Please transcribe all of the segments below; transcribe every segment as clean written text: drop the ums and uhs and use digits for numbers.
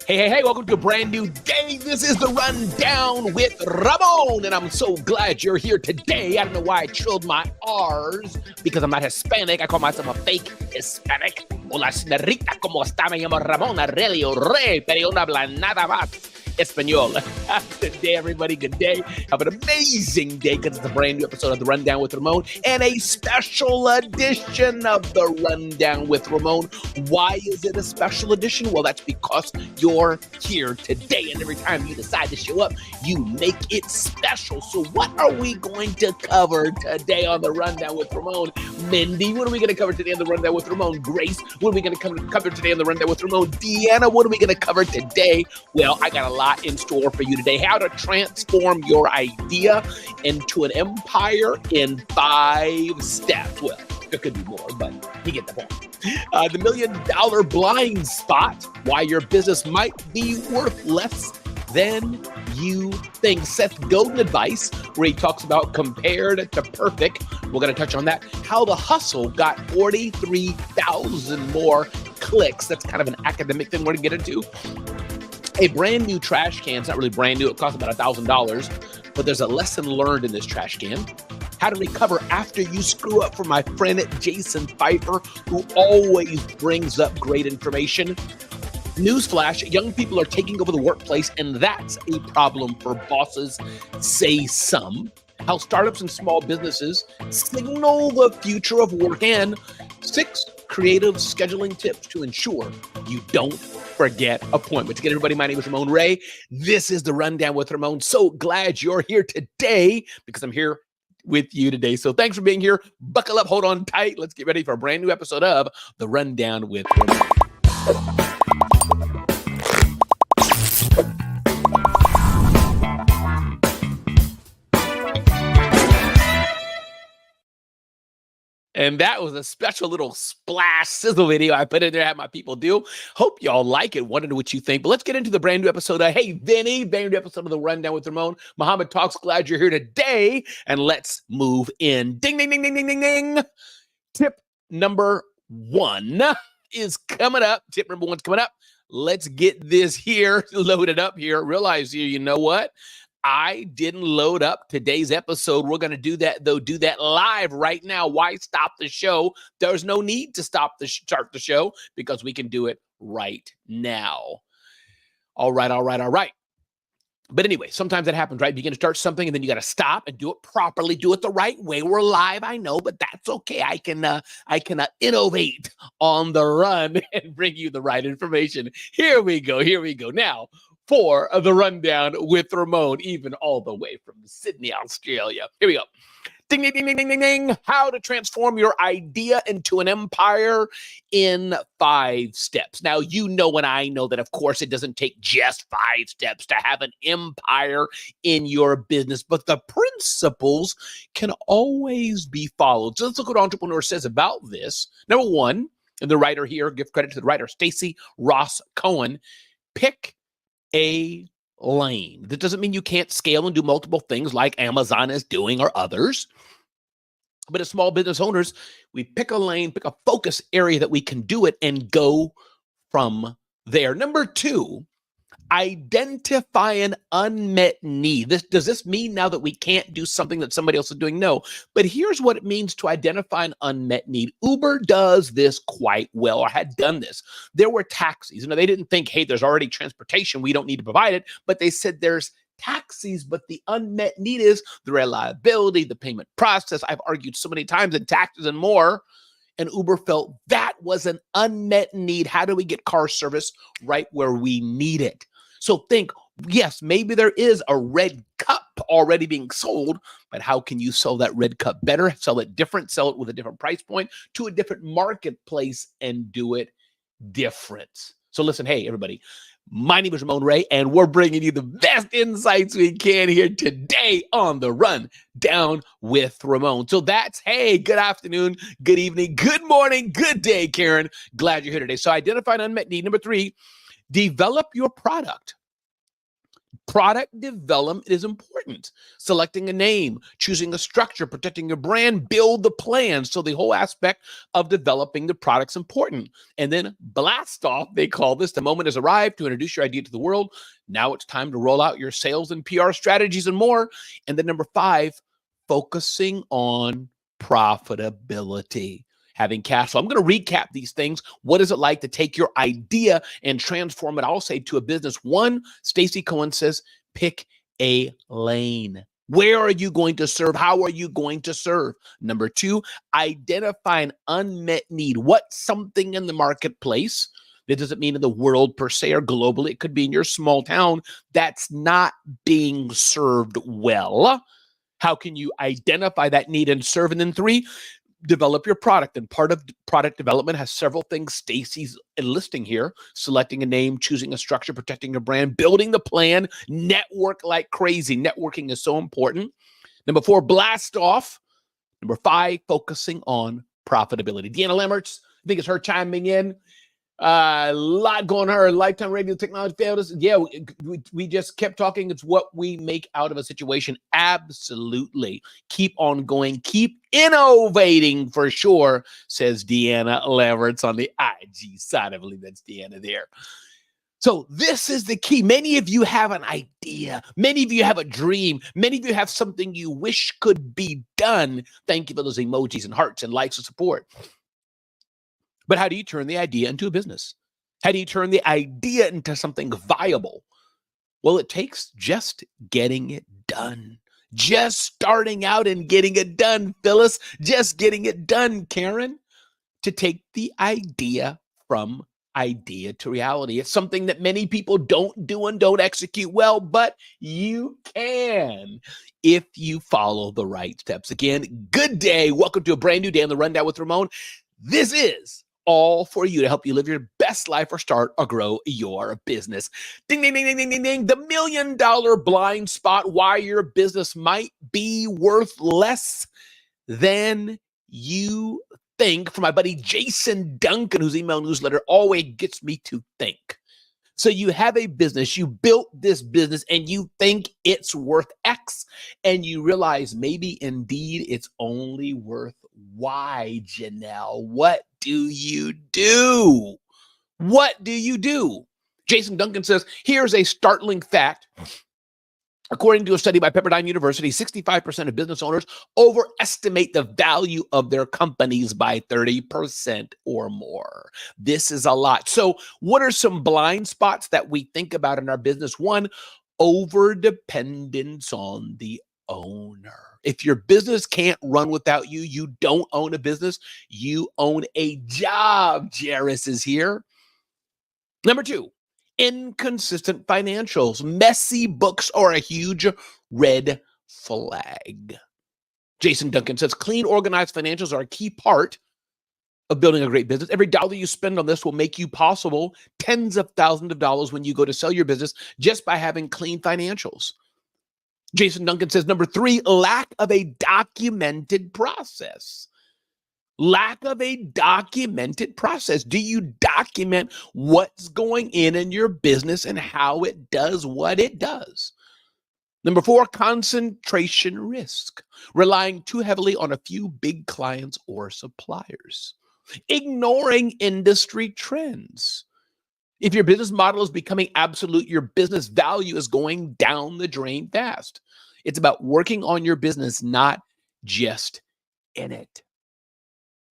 Hey, welcome to a brand new day. This is the Rundown with Ramon, and I'm so glad you're here today. I don't know why I trilled my R's, because I'm not Hispanic. I call myself a fake Hispanic. Hola, señorita, ¿cómo está? Me llamo Ramon Aurelio Rey, pero yo no habla nada más Espanol. Good day, everybody. Good day. Have an amazing day, because it's a brand new episode of the Rundown with Ramon and a special edition of the Rundown with Ramon. Why is it a special edition? Well, that's because you're here today, and every time you decide to show up, you make it special. So what are we going to cover today on the Rundown with Ramon? Mindy, what are we going to cover today on the Rundown with Ramon? Grace, what are we going to cover today on the Rundown with Ramon? Deanna, what are we going to cover today? Well, I got a lot in store for you today. How to transform your idea into an empire in 5 steps. Well, there could be more, but you get the point. The $1 million blind spot, why your business might be worth less than you think. Seth Godin advice, where he talks about compared to perfect. We're going to touch on that. How the hustle got 43,000 more clicks. That's kind of an academic thing we're going to get into. A brand new trash can. It's not really brand new. It costs about $1,000, but there's a lesson learned in this trash can. How to recover after you screw up, from my friend Jason Pfeiffer, who always brings up great information. Newsflash, young people are taking over the workplace, and that's a problem for bosses, say some. How startups and small businesses signal the future of work, and 6 creative scheduling tips to ensure you don't forget appointments. Again, everybody, my name is Ramon Ray. This is the Rundown with Ramon. So glad you're here today, because I'm here with you today. So thanks for being here. Buckle up, hold on tight. Let's get ready for a brand new episode of the Rundown with Ramon. And that was a special little splash sizzle video I put in there, had my people do. Hope y'all like it. Want to know what you think. But let's get into the brand new episode. Hey, Vinny, brand new episode of the Rundown with Ramon. Muhammad Talks, glad you're here today. And let's move in. Ding, ding, ding, ding, ding, ding, ding. Tip number 1 is coming up. Tip number 1's coming up. Let's get this here loaded up here. Realize here, you know what? I didn't load up today's episode. We're going to do that, though. Do that live right now. Why stop the show? There's no need to start the show, because we can do it right now. All right. But anyway, sometimes that happens, right? You begin to start something, and then you got to stop and do it properly. Do it the right way. We're live, I know, but that's okay. I can innovate on the run and bring you the right information. Here we go. Now, for the Rundown with Ramon, even all the way from Sydney, Australia. Here we go. Ding, ding, ding, ding, ding, ding, ding. How to transform your idea into an empire in 5 steps. Now, you know, and I know that, of course, it doesn't take just 5 steps to have an empire in your business, but the principles can always be followed. So let's look what Entrepreneur says about this. Number 1, and the writer here, give credit to the writer, Stacey Ross Cohen, pick a lane. That doesn't mean you can't scale and do multiple things like Amazon is doing, or others. But as small business owners, we pick a lane, pick a focus area that we can do it, and go from there. Number 2, identify an unmet need. Does this mean now that we can't do something that somebody else is doing? No. But here's what it means to identify an unmet need. Uber does this quite well, or had done this. There were taxis. They didn't think, hey, there's already transportation, we don't need to provide it. But they said there's taxis, but the unmet need is the reliability, the payment process. I've argued so many times in taxes and more. And Uber felt that was an unmet need. How do we get car service right where we need it? So think, yes, maybe there is a red cup already being sold, but how can you sell that red cup better, sell it different, sell it with a different price point to a different marketplace, and do it different? So listen, hey, everybody, my name is Ramon Ray, and we're bringing you the best insights we can here today on the Rundown with Ramon. So that's, hey, good afternoon, good evening, good morning, good day, Karen. Glad you're here today. So identify an unmet need. Number 3, develop your product Product development is important. Selecting a name, choosing a structure, protecting your brand, build the plan. So the whole aspect of developing the product's important. And then blast off, they call this. The moment has arrived to introduce your idea to the world. Now it's time to roll out your sales and PR strategies and more. And then number 5, focusing on profitability, having cash flow. I'm going to recap these things. What is it like to take your idea and transform it, I'll say, to a business? 1, Stacy Cohen says, pick a lane. Where are you going to serve? How are you going to serve? Number 2, identify an unmet need. What's something in the marketplace? That doesn't mean in the world per se or globally. It could be in your small town that's not being served well. How can you identify that need and serve? And then 3, develop your product. And part of product development has several things Stacy's enlisting here: selecting a name, choosing a structure, protecting your brand, building the plan, network like crazy. Networking is so important. Number 4, blast off. Number 5, focusing on profitability. Deanna Lammerts, I think it's her chiming in. A lot going on. Her lifetime radio technology failed us. Yeah, we just kept talking. It's what we make out of a situation. Absolutely. Keep on going. Keep innovating for sure, says Deanna Lammerts on the IG side. I believe that's Deanna there. So this is the key. Many of you have an idea. Many of you have a dream. Many of you have something you wish could be done. Thank you for those emojis and hearts and likes and support. But how do you turn the idea into a business? How do you turn the idea into something viable? Well, it takes just getting it done. Just starting out and getting it done, Phyllis. Just getting it done, Karen. To take the idea from idea to reality. It's something that many people don't do and don't execute well, but you can if you follow the right steps. Again, good day. Welcome to a brand new day on the Rundown with Ramon. This is all for you to help you live your best life or start or grow your business. Ding, ding, ding, ding, ding, ding, ding. The $1 million blind spot: why your business might be worth less than you think, from my buddy Jason Duncan, whose email newsletter always gets me to think. So you have a business, you built this business, and you think it's worth X, and you realize maybe indeed it's only worth Y, Janelle. What do you do? What do you do? Jason Duncan says, here's a startling fact. According to a study by Pepperdine University, 65% of business owners overestimate the value of their companies by 30% or more. This is a lot. So what are some blind spots that we think about in our business? 1, overdependence on the owner. If your business can't run without you, you don't own a business, you own a job. Jairus is here. Number 2, inconsistent financials. Messy books are a huge red flag. Jason Duncan says, clean, organized financials are a key part of building a great business. Every dollar you spend on this will make you possible tens of thousands of dollars when you go to sell your business just by having clean financials. Jason Duncan says, number 3, lack of a documented process. Lack of a documented process. Do you document what's going in your business and how it does what it does? Number 4, concentration risk. Relying too heavily on a few big clients or suppliers. Ignoring industry trends. If your business model is becoming absolute, your business value is going down the drain fast. It's about working on your business, not just in it.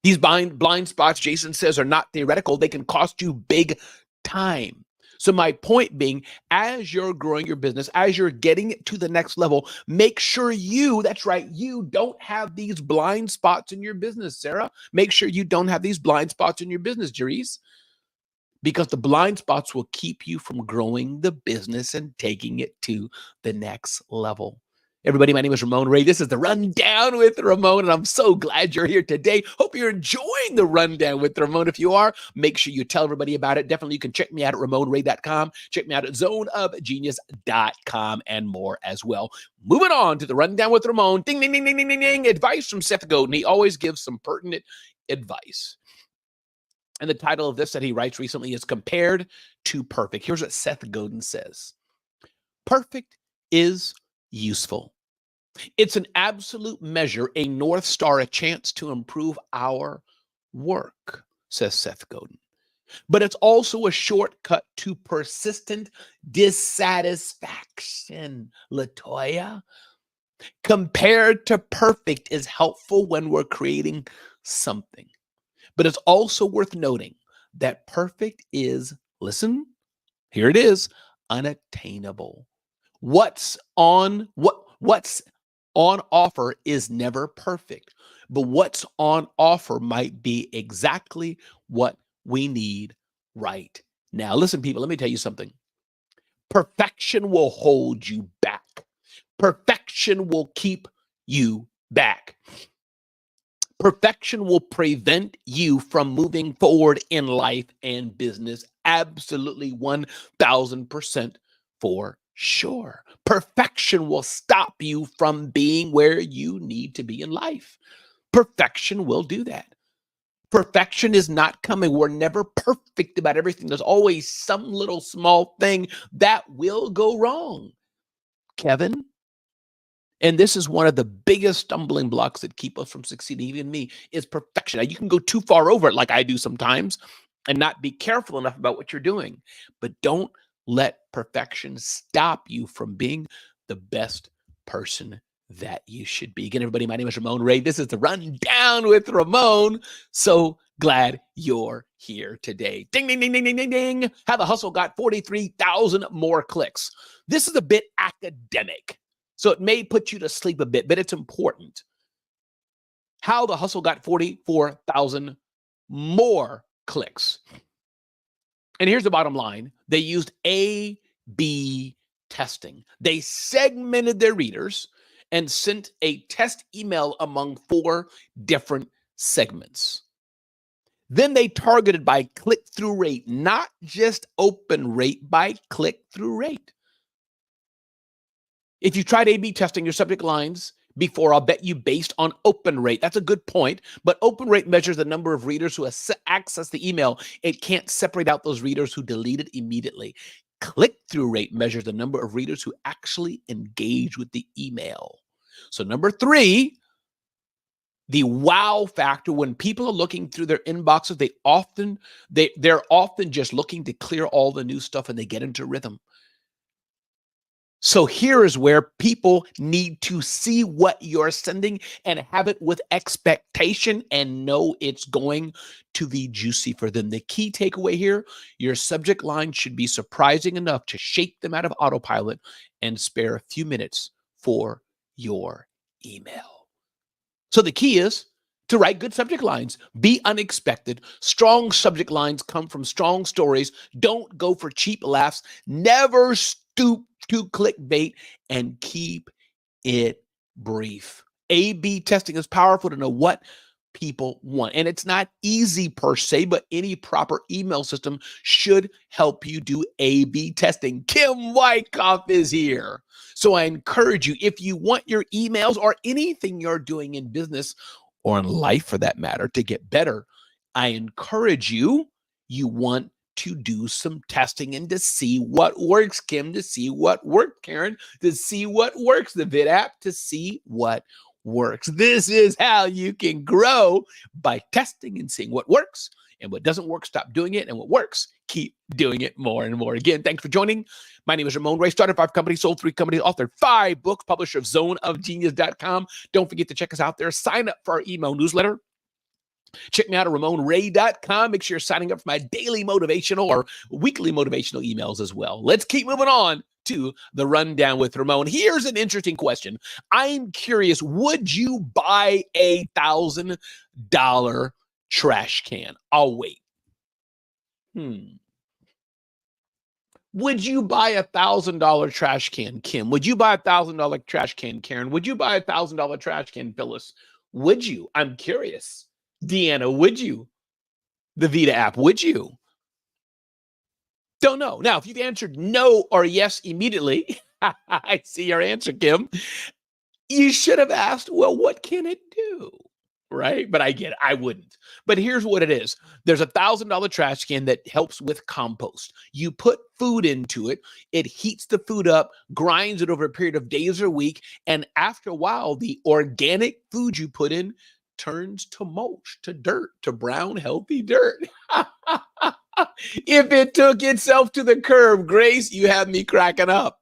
These blind spots, Jason says, are not theoretical. They can cost you big time. So my point being, as you're growing your business, as you're getting it to the next level, make sure you don't have these blind spots in your business, Sarah. Make sure you don't have these blind spots in your business, Jerice, because the blind spots will keep you from growing the business and taking it to the next level. Everybody, my name is Ramon Ray. This is the Rundown with Ramon, and I'm so glad you're here today. Hope you're enjoying the Rundown with Ramon. If you are, make sure you tell everybody about it. Definitely, you can check me out at RamonRay.com. Check me out at ZoneOfGenius.com and more as well. Moving on to the Rundown with Ramon. Ding, ding, ding, ding, ding, ding, ding. Advice from Seth Godin. He always gives some pertinent advice. And the title of this that he writes recently is Compared to Perfect. Here's what Seth Godin says. Perfect is useful. It's an absolute measure, a North Star, a chance to improve our work, says Seth Godin. But it's also a shortcut to persistent dissatisfaction, Latoya. Compared to perfect is helpful when we're creating something. But it's also worth noting that perfect is, listen, here it is, unattainable. What's on offer is never perfect, but what's on offer might be exactly what we need right now. Listen, people, let me tell you something. Perfection will hold you back. Perfection will keep you back. Perfection will prevent you from moving forward in life and business. Absolutely 1000% for sure. Perfection will stop you from being where you need to be in life. Perfection will do that. Perfection is not coming. We're never perfect about everything. There's always some little small thing that will go wrong. Kevin, and this is one of the biggest stumbling blocks that keep us from succeeding, even me, is perfection. Now, you can go too far over it like I do sometimes and not be careful enough about what you're doing. But don't let perfection stop you from being the best person that you should be. Again, everybody, my name is Ramon Ray. This is the Rundown with Ramon. So glad you're here today. Ding, ding, ding, ding, ding, ding, ding. How the Hustle got 43,000 more clicks. This is a bit academic, so it may put you to sleep a bit, but it's important. How the Hustle got 44,000 more clicks. And here's the bottom line. They used A/B testing. They segmented their readers and sent a test email among 4 different segments. Then they targeted by click-through rate, not just open rate, by click-through rate. If you tried A/B testing your subject lines before, I'll bet you based on open rate. That's a good point, but open rate measures the number of readers who access the email. It can't separate out those readers who delete it immediately. Click-through rate measures the number of readers who actually engage with the email. So number 3, the wow factor. When people are looking through their inboxes, they're often just looking to clear all the new stuff and they get into rhythm. So here is where people need to see what you're sending and have it with expectation and know it's going to be juicy for them. The key takeaway here, your subject line should be surprising enough to shake them out of autopilot and spare a few minutes for your email. So the key is to write good subject lines. Be unexpected. Strong subject lines come from strong stories. Don't go for cheap laughs. Never stoop to clickbait, and keep it brief. A/B testing is powerful to know what people want. And it's not easy per se, but any proper email system should help you do A/B testing. Kim Wyckoff is here. So I encourage you, if you want your emails or anything you're doing in business or in life for that matter to get better, I encourage you, you want to do some testing and to see what works, Kim, to see what worked, Karen, to see what works, the Vid app, to see what works. This is how you can grow, by testing and seeing what works, and what doesn't work, stop doing it, and what works, keep doing it more and more. Again, thanks for joining. My name is Ramon Ray. Started 5 companies, sold 3 companies, authored 5 books, publisher of zoneofgenius.com. Don't forget to check us out there. Sign up for our email newsletter. Check me out at RamonRay.com. Make sure you're signing up for my daily motivational or weekly motivational emails as well. Let's keep moving on to the Rundown with Ramon. Here's an interesting question. I'm curious, would you buy a $1,000 trash can? I'll wait. Would you buy a $1,000 trash can, Kim? Would you buy a $1,000 trash can, Karen? Would you buy a $1,000 trash can, Phyllis? Would you? I'm curious. Deanna, would you? The Vita app, would you? Don't know. Now, if you've answered no or yes immediately, I see your answer, Kim. You should have asked, well, what can it do? right? But I get it. I wouldn't. But here's what it is. There's $1,000 trash can that helps with compost. You put food into it, it heats the food up, grinds it over a period of days or week, and after a while, the organic food you put in turns to mulch, to dirt, to brown, healthy dirt. If it took itself to the curb, Grace, you have me cracking up.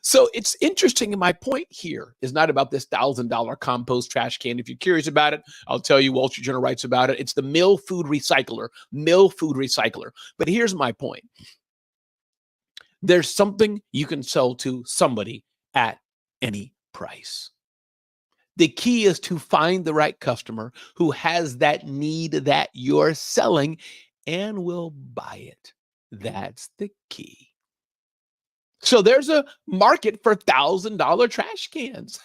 So it's interesting. And my point here is not about this $1,000 compost trash can. If you're curious about it, I'll tell you, Wall Street Journal writes about it. It's the Mill Food Recycler, Mill Food Recycler. But here's my point. There's something you can sell to somebody at any price. The key is to find the right customer who has that need that you're selling and will buy it. That's the key. So there's a market for $1,000 trash cans.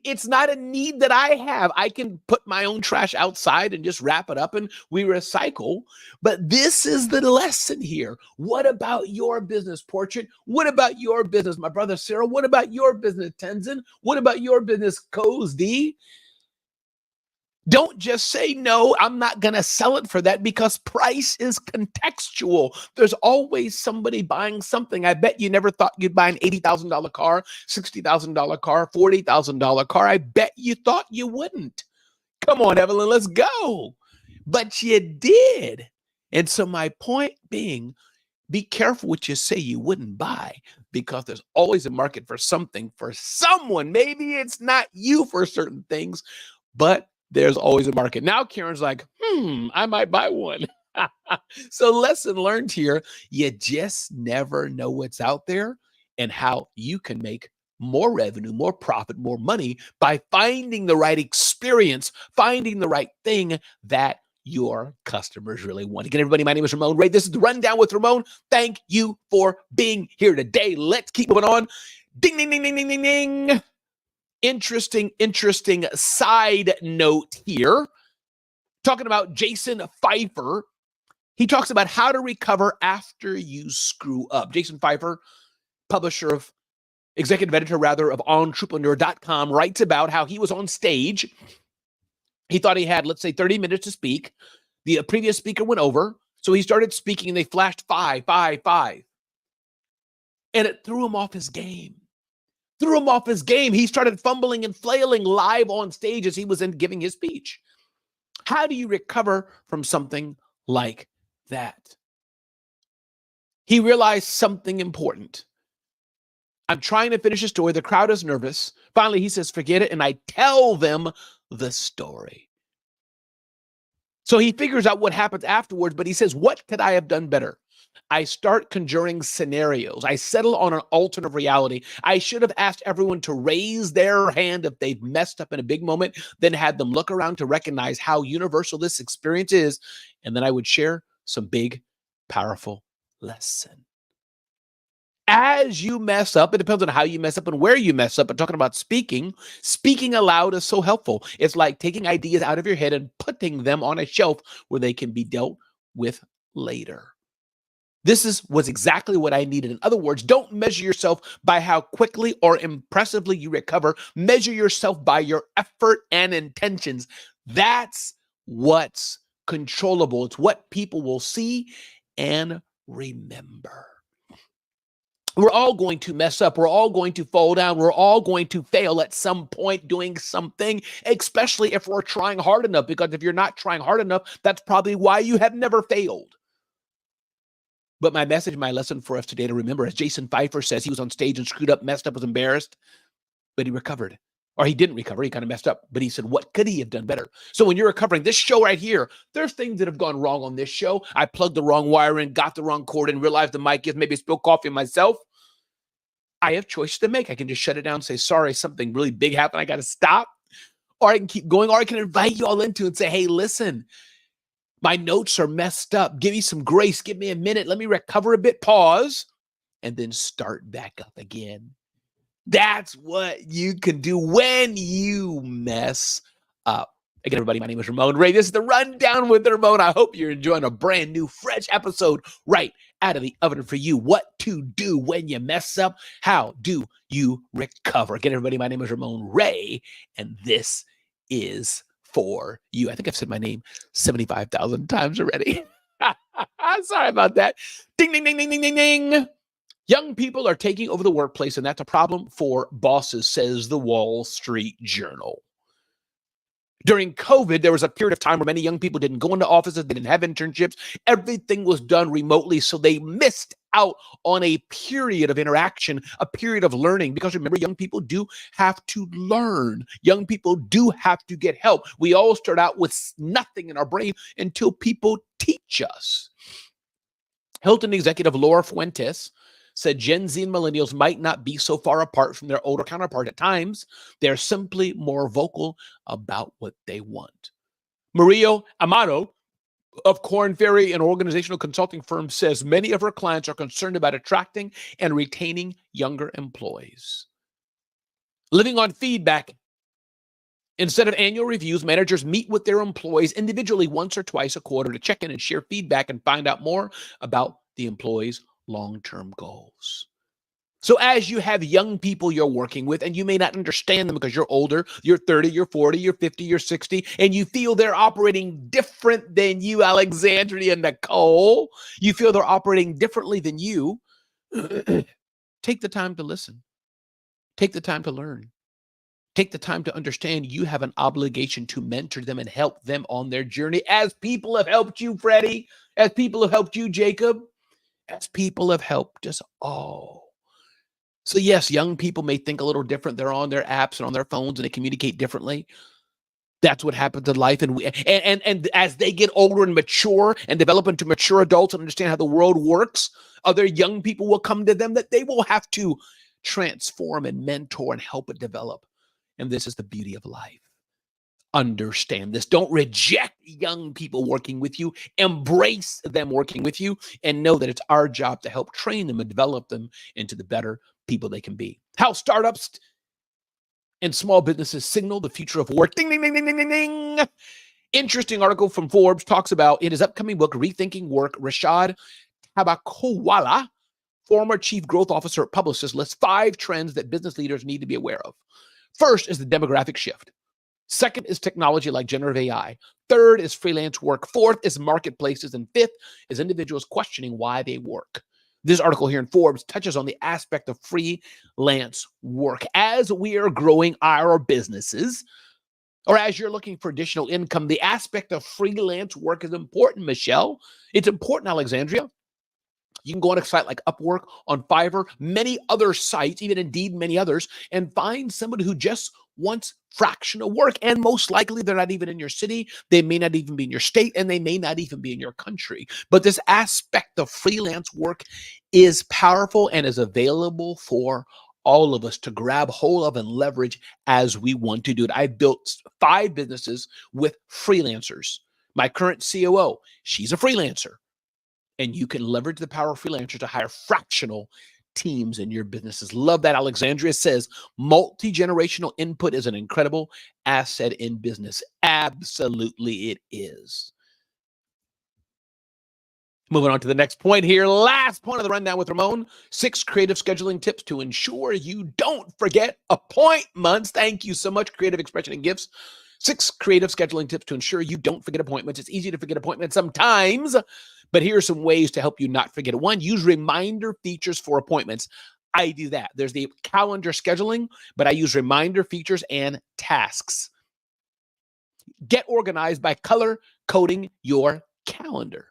It's not a need that I have. I can put my own trash outside and just wrap it up and we recycle. But this is the lesson here. What about your business, Portrait? What about your business, my brother Cyril? What about your business, Tenzin? What about your business, Coz D? Don't just say, no, I'm not going to sell it for that, because price is contextual. There's always somebody buying something. I bet you never thought you'd buy an $80,000 car, $60,000 car, $40,000 car. I bet you thought you wouldn't. Come on, Evelyn, let's go. But you did. And so my point being, be careful what you say you wouldn't buy, because there's always a market for something, for someone. Maybe it's not you for certain things, but there's always a market. Now Karen's like, I might buy one. So lesson learned here, you just never know what's out there and how you can make more revenue, more profit, more money by finding the right experience, finding the right thing that your customers really want. Again, everybody, my name is Ramon Ray. This is the Rundown with Ramon. Thank you for being here today. Let's keep moving on. Ding, ding, ding, ding, ding, ding, ding. Interesting side note here. Talking about Jason Pfeiffer. He talks about how to recover after you screw up. Jason Pfeiffer, executive editor of Entrepreneur.com, writes about how he was on stage. He thought he had, let's say, 30 minutes to speak. The previous speaker went over. So he started speaking and they flashed 5, 5, 5. And it threw him off his game. He started fumbling and flailing live on stage as he was giving his speech. How do you recover from something like that? He realized something important. I'm trying to finish a story. The crowd is nervous. Finally, he says, forget it. And I tell them the story. So he figures out what happens afterwards, but he says, what could I have done better? I start conjuring scenarios. I settle on an alternate reality. I should have asked everyone to raise their hand if they've messed up in a big moment, then had them look around to recognize how universal this experience is. And then I would share some big, powerful lesson. As you mess up, it depends on how you mess up and where you mess up. But talking about speaking aloud is so helpful. It's like taking ideas out of your head and putting them on a shelf where they can be dealt with later. This was exactly what I needed. In other words, don't measure yourself by how quickly or impressively you recover. Measure yourself by your effort and intentions. That's what's controllable. It's what people will see and remember. We're all going to mess up. We're all going to fall down. We're all going to fail at some point doing something, especially if we're trying hard enough. Because if you're not trying hard enough, that's probably why you have never failed. But my message, my lesson for us today to remember, as Jason Pfeiffer says, he was on stage and screwed up, messed up, was embarrassed, but he recovered. Or he didn't recover. He kind of messed up. But he said, what could he have done better? So when you're recovering, this show right here, there's things that have gone wrong on this show. I plugged the wrong wire in, got the wrong cord in, realized the mic is maybe spilled coffee myself. I have choices to make. I can just shut it down and say, sorry, something really big happened. I got to stop. Or I can keep going. Or I can invite you all into it and say, hey, listen, my notes are messed up. Give me some grace. Give me a minute. Let me recover a bit. Pause. And then start back up again. That's what you can do when you mess up. Again, everybody, my name is Ramon Ray. This is the Rundown with Ramon. I hope you're enjoying a brand new, fresh episode right out of the oven for you. What to do when you mess up. How do you recover? Again, everybody, my name is Ramon Ray, and this is for you. I think I've said my name 75,000 times already. Sorry about that. Ding, ding, ding, ding, ding, ding, ding. Young people are taking over the workplace, and that's a problem for bosses, says the Wall Street Journal. During COVID, there was a period of time where many young people didn't go into offices, they didn't have internships. Everything was done remotely, so they missed out on a period of interaction, a period of learning. Because remember, young people do have to learn. Young people do have to get help. We all start out with nothing in our brain until people teach us. Hilton executive Laura Fuentes said Gen Z and millennials might not be so far apart from their older counterpart at times. They're simply more vocal about what they want. Mario Amato of Korn Ferry, an organizational consulting firm, says many of her clients are concerned about attracting and retaining younger employees. Living on feedback. Instead of annual reviews, managers meet with their employees individually once or twice a quarter to check in and share feedback and find out more about the employees' long-term goals. So as you have young people you're working with, and you may not understand them because you're older, you're 30, you're 40, you're 50, you're 60, and you feel they're operating different than you, Alexandria and Nicole, you feel they're operating differently than you, take the time to listen. Take the time to learn. Take the time to understand you have an obligation to mentor them and help them on their journey, as people have helped you, Freddie, as people have helped you, Jacob, as people have helped us all. So yes, young people may think a little different. They're on their apps and on their phones and they communicate differently. That's what happens in life. And as they get older and mature and develop into mature adults and understand how the world works, other young people will come to them that they will have to transform and mentor and help it develop. And this is the beauty of life. Understand this. Don't reject young people working with you. Embrace them working with you and know that it's our job to help train them and develop them into the better people they can be. How startups and small businesses signal the future of work. Ding, ding, ding, ding, ding, ding, ding. Interesting article from Forbes talks about in his upcoming book, Rethinking Work, Rashad Tabakowala, former chief growth officer at Publicis, lists 5 trends that business leaders need to be aware of. First is the demographic shift. Second is technology like generative AI. Third is freelance work. Fourth is marketplaces. And fifth is individuals questioning why they work. This article here in Forbes touches on the aspect of freelance work. As we are growing our businesses, or as you're looking for additional income, the aspect of freelance work is important, Michelle. It's important, Alexandria. You can go on a site like Upwork, on Fiverr, many other sites, even Indeed, many others, and find somebody who just wants fractional work. And most likely they're not even in your city. They may not even be in your state, and they may not even be in your country. But this aspect of freelance work is powerful and is available for all of us to grab hold of and leverage as we want to do it. I've built 5 businesses with freelancers. My current COO, she's a freelancer. And you can leverage the power of freelancers to hire fractional teams in your businesses. Love that. Alexandria says multi-generational input is an incredible asset in business. Absolutely it is. Moving on to the next point here. Last point of the rundown with Ramon. 6 creative scheduling tips to ensure you don't forget appointments. Thank you so much, Creative Expression and Gifts. 6 creative scheduling tips to ensure you don't forget appointments. It's easy to forget appointments sometimes, but here are some ways to help you not forget it. 1, use reminder features for appointments. I do that. There's the calendar scheduling, but I use reminder features and tasks. Get organized by color coding your calendar.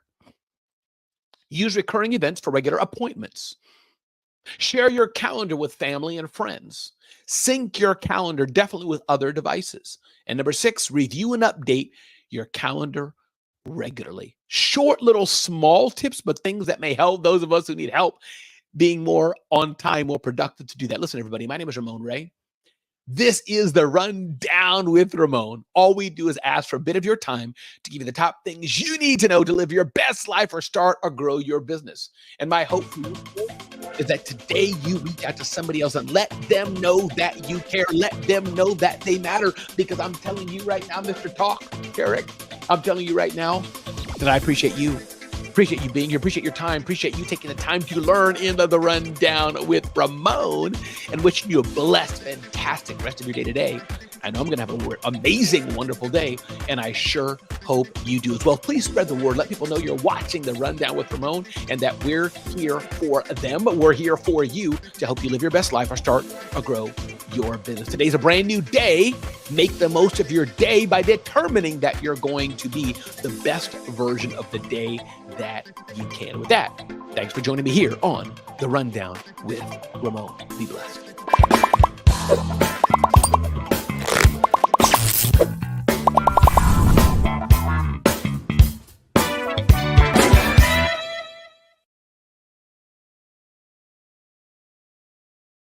Use recurring events for regular appointments. Share your calendar with family and friends. Sync your calendar definitely with other devices. And number 6, review and update your calendar regularly. Short little small tips, but things that may help those of us who need help being more on time, more productive to do that. Listen, everybody, my name is Ramon Ray. This is the Rundown with Ramon. All we do is ask for a bit of your time to give you the top things you need to know to live your best life or start or grow your business. And my hope for you is that today you reach out to somebody else and let them know that you care. Let them know that they matter. Because I'm telling you right now, Mr. Talk, Eric, I'm telling you right now that I appreciate you. Appreciate you being here. Appreciate your time. Appreciate you taking the time to learn in the Rundown with Ramon, and wishing you a blessed, fantastic rest of your day today I know I'm going to have an amazing, wonderful day, and I sure hope you do as well. Please spread the word. Let people know you're watching The Rundown with Ramon and that we're here for them. We're here for you to help you live your best life or start or grow your business. Today's a brand new day. Make the most of your day by determining that you're going to be the best version of the day that you can. With that, thanks for joining me here on The Rundown with Ramon. Be blessed.